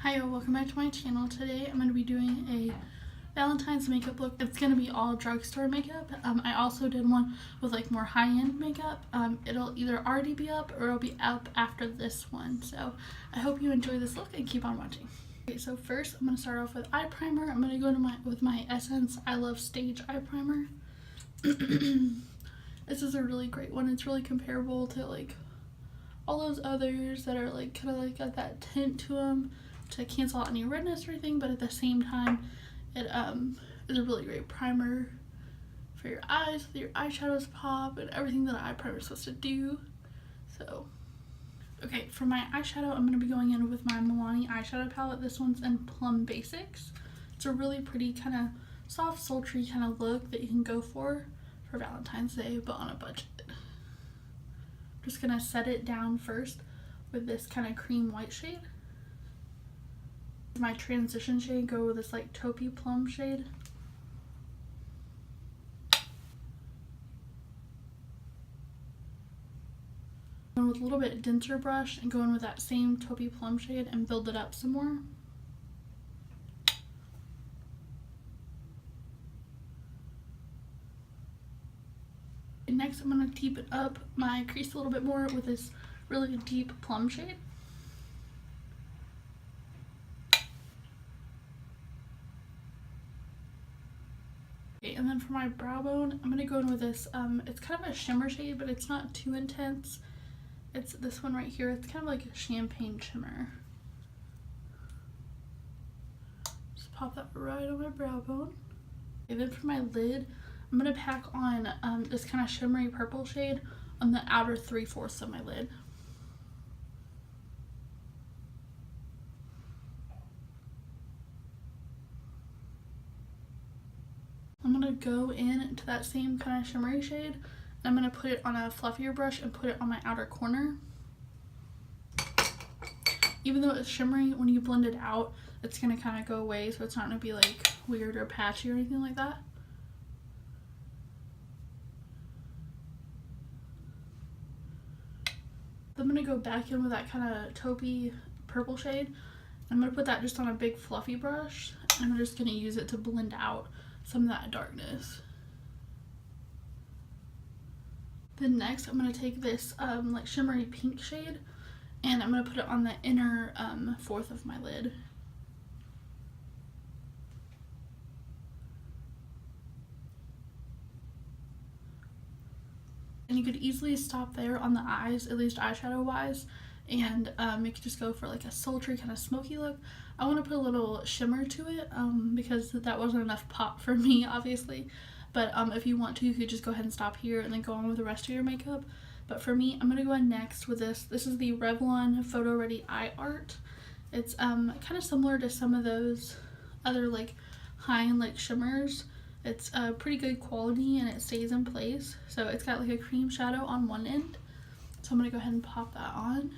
Hi, welcome back to my channel. Today I'm going to be doing a Valentine's makeup look. It's going to be all drugstore makeup. I also did one with like more high-end makeup. It'll either already be up or it'll be up after this one. So I hope you enjoy this look and keep on watching. Okay, so first I'm going to start off with eye primer. I'm going to go with my Essence I Love Stage eye primer. This is a really great one. It's really comparable to like all those others that are like kind of like got that tint to them to cancel out any redness or anything, but at the same time it is a really great primer for your eyes, so your eyeshadows pop and everything that an eye primer is supposed to do. So okay, for my eyeshadow I'm going to be going in with my Milani eyeshadow palette. This one's in Plum Basics. It's a really pretty kind of soft, sultry kind of look that you can go for Valentine's Day, but on a budget. I'm just going to set it down first with this kind of cream white shade. My transition shade, go with this like taupey plum shade. Going with a little bit denser brush and going with that same taupey plum shade and build it up some more. And next I'm going to deepen up my crease a little bit more with this really deep plum shade. Okay, and then for my brow bone, I'm going to go in with this, it's kind of a shimmer shade, but it's not too intense. It's this one right here. It's kind of like a champagne shimmer. Just pop that right on my brow bone. Okay, then for my lid, I'm going to pack on this kind of shimmery purple shade on the outer 3/4 of my lid. I'm going to go into that same kind of shimmery shade and I'm going to put it on a fluffier brush and put it on my outer corner. Even though it's shimmery, when you blend it out, it's going to kind of go away, so it's not going to be like weird or patchy or anything like that. I'm going to go back in with that kind of taupey purple shade. I'm going to put that just on a big fluffy brush and I'm just going to use it to blend out some of that darkness. Then next I'm going to take this like shimmery pink shade and I'm going to put it on the inner 4th of my lid. And you could easily stop there on the eyes, at least eyeshadow wise, and you could just go for like a sultry kind of smoky look. I want to put a little shimmer to it because that wasn't enough pop for me, obviously. But if you want to, you could just go ahead and stop here and then go on with the rest of your makeup. But for me, I'm going to go in next with this. This is the Revlon Photo Ready Eye Art. It's kind of similar to some of those other like high-end like shimmers. It's pretty good quality and it stays in place. So it's got like a cream shadow on one end. So I'm going to go ahead and pop that on.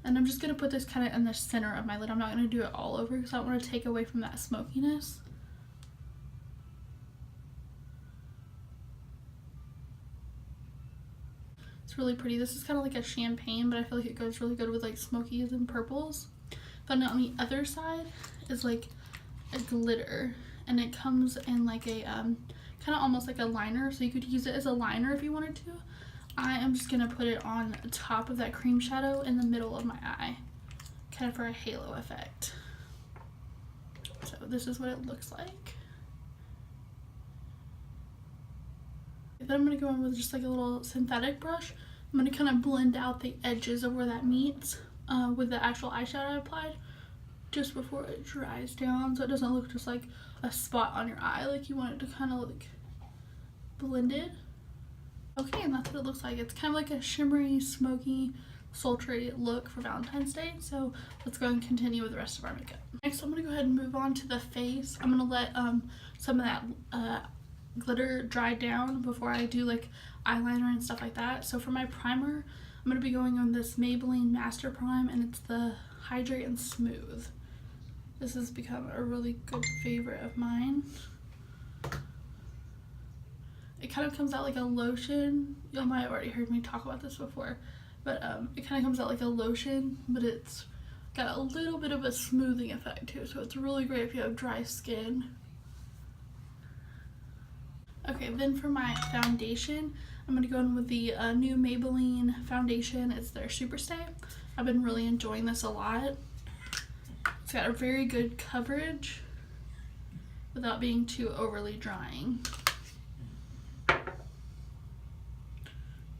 And I'm just going to put this kind of in the center of my lid. I'm not going to do it all over because I don't want to take away from that smokiness. It's really pretty. This is kind of like a champagne, but I feel like it goes really good with like smokies and purples. But on the other side is like a glitter. And it comes in like a kind of almost like a liner, so you could use it as a liner if you wanted to. I am just going to put it on top of that cream shadow in the middle of my eye, kind of for a halo effect. So this is what it looks like. Then I'm going to go in with just like a little synthetic brush. I'm going to kind of blend out the edges of where that meets with the actual eyeshadow I applied just before it dries down, so it doesn't look just like a spot on your eye. Like you want it to kind of like blended. Okay, and that's what it looks like. It's kind of like a shimmery, smoky, sultry look for Valentine's Day. So let's go and continue with the rest of our makeup. Next, I'm going to go ahead and move on to the face. I'm going to let some of that glitter dry down before I do like eyeliner and stuff like that. So for my primer, I'm going to be going on this Maybelline Master Prime, and it's the Hydrate and Smooth. This has become a really good favorite of mine. It kind of comes out like a lotion. You might have already heard me talk about this before, but it kind of comes out like a lotion, but it's got a little bit of a smoothing effect too, so it's really great if you have dry skin. Okay, then for my foundation, I'm going to go in with the new Maybelline foundation. It's their Super Stay. I've been really enjoying this a lot. It's got a very good coverage without being too overly drying.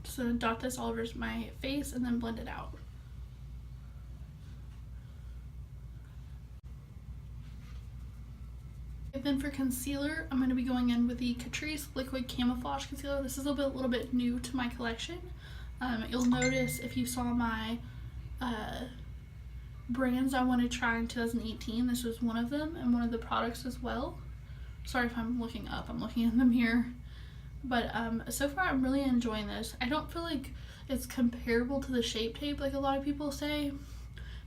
Just going to dot this all over my face and then blend it out. Then for concealer, I'm going to be going in with the Catrice Liquid Camouflage Concealer. This is a little bit new to my collection. You'll notice if you saw my brands I want to try in 2018, this was one of them and one of the products as well. Sorry if I'm looking up, I'm looking in the mirror. But so far I'm really enjoying this. I don't feel like it's comparable to the Shape Tape like a lot of people say,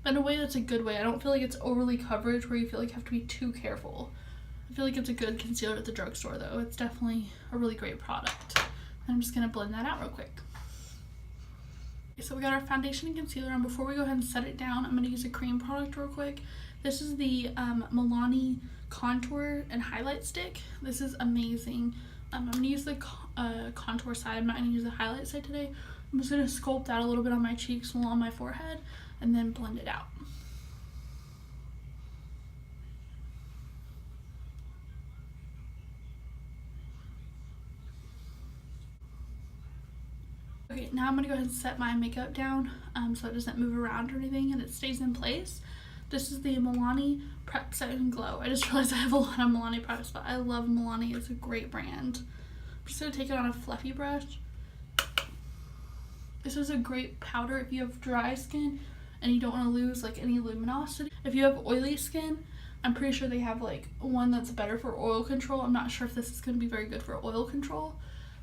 but in a way that's a good way. I don't feel like it's overly coverage where you feel like you have to be too careful. I feel like it's a good concealer at the drugstore though. It's definitely a really great product. I'm just going to blend that out real quick. Okay, so we got our foundation and concealer on. Before we go ahead and set it down, I'm going to use a cream product real quick. This is the Milani Contour and Highlight Stick. This is amazing. I'm going to use the contour side. I'm not going to use the highlight side today. I'm just going to sculpt out a little bit on my cheeks and along my forehead and then blend it out. Okay, now I'm going to go ahead and set my makeup down so it doesn't move around or anything and it stays in place. This is the Milani Prep Set and Glow. I just realized I have a lot of Milani products, but I love Milani. It's a great brand. I'm just going to take it on a fluffy brush. This is a great powder if you have dry skin and you don't want to lose like any luminosity. If you have oily skin, I'm pretty sure they have like one that's better for oil control. I'm not sure if this is going to be very good for oil control.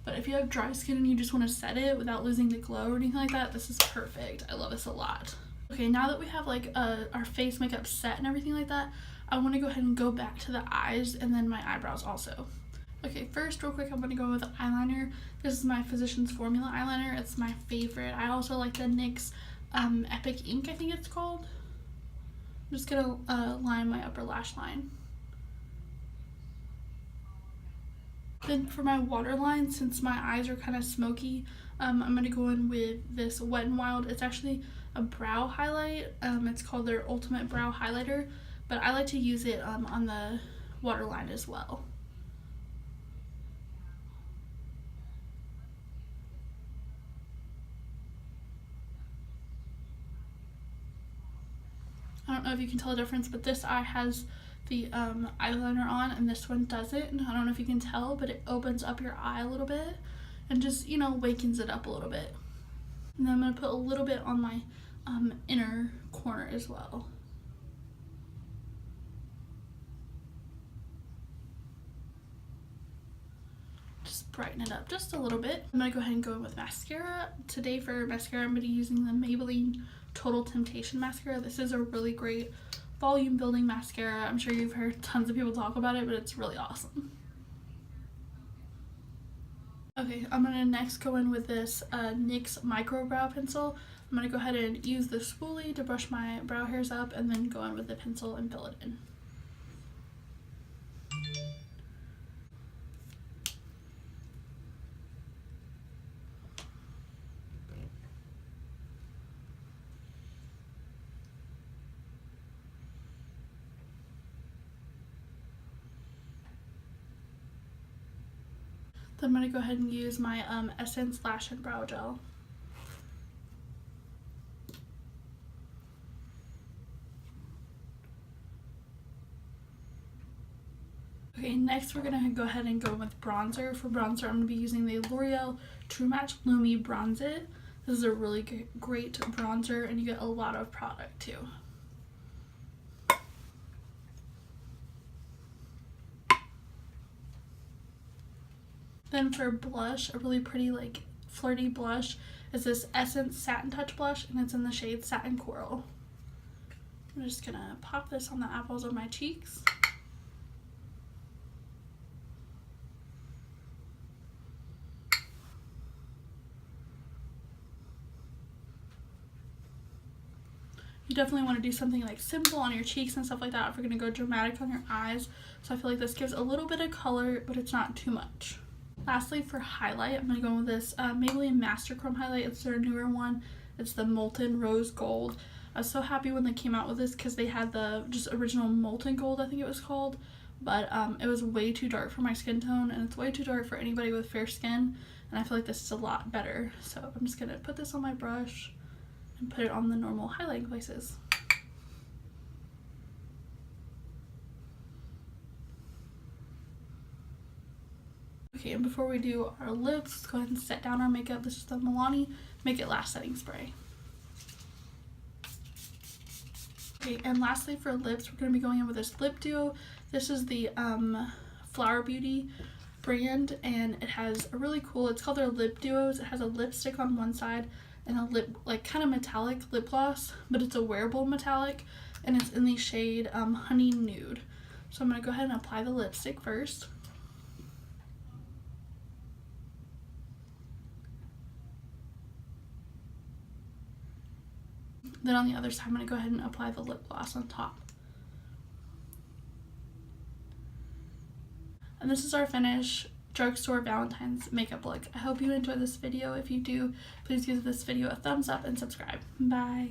But if you have dry skin and you just want to set it without losing the glow or anything like that, this is perfect. I love this a lot. Okay, now that we have like our face makeup set and everything like that, I want to go ahead and go back to the eyes and then my eyebrows also. Okay, first real quick, I'm going to go with eyeliner. This is my Physicians Formula eyeliner. It's my favorite. I also like the NYX Epic Ink, I think it's called. I'm just going to line my upper lash line. Then for my waterline, since my eyes are kind of smoky, I'm going to go in with this Wet n Wild. It's actually a brow highlight. It's called their Ultimate Brow Highlighter, but I like to use it on the waterline as well. I don't know if you can tell the difference, but this eye has the eyeliner on and this one doesn't. I don't know if you can tell, but it opens up your eye a little bit and just, you know, wakens it up a little bit. And then I'm going to put a little bit on my inner corner as well. Just brighten it up just a little bit. I'm going to go ahead and go in with mascara. Today for mascara, I'm going to be using the Maybelline Total Temptation mascara. This is a really great volume building mascara. I'm sure you've heard tons of people talk about it, but it's really awesome. Okay, I'm going to next go in with this NYX Micro Brow Pencil. I'm going to go ahead and use the spoolie to brush my brow hairs up and then go in with the pencil and fill it in. Then I'm going to go ahead and use my Essence Lash and Brow Gel. Okay, next we're going to go ahead and go with bronzer. For bronzer, I'm going to be using the L'Oreal True Match Lumi Bronze It. This is a really great bronzer and you get a lot of product too. Then for blush, a really pretty like flirty blush is this Essence Satin Touch blush and it's in the shade Satin Coral. I'm just gonna pop this on the apples of my cheeks. You you definitely want to do something like simple on your cheeks and stuff like that if you're going to go dramatic on your eyes. So I feel like this gives a little bit of color, but it's not too much. Lastly, for highlight, I'm going to go with this Maybelline Master Chrome highlight. It's their newer one. It's the Molten Rose Gold. I was so happy when they came out with this because they had the just original Molten Gold, I think it was called. But it was way too dark for my skin tone, and it's way too dark for anybody with fair skin. And I feel like this is a lot better. So I'm just going to put this on my brush and put it on the normal highlighting places. Okay, and before we do our lips, let's go ahead and set down our makeup. This is the Milani Make It Last setting spray. Okay, and lastly for lips, we're going to be going in with this lip duo. This is the Flower Beauty brand, and it has a really cool, it's called their lip duos. It has a lipstick on one side and a lip, like kind of metallic lip gloss, but it's a wearable metallic, and it's in the shade Honey Nude. So I'm going to go ahead and apply the lipstick first. Then on the other side, I'm going to go ahead and apply the lip gloss on top. And this is our finish Drugstore Valentine's makeup look. I hope you enjoyed this video. If you do, please give this video a thumbs up and subscribe. Bye.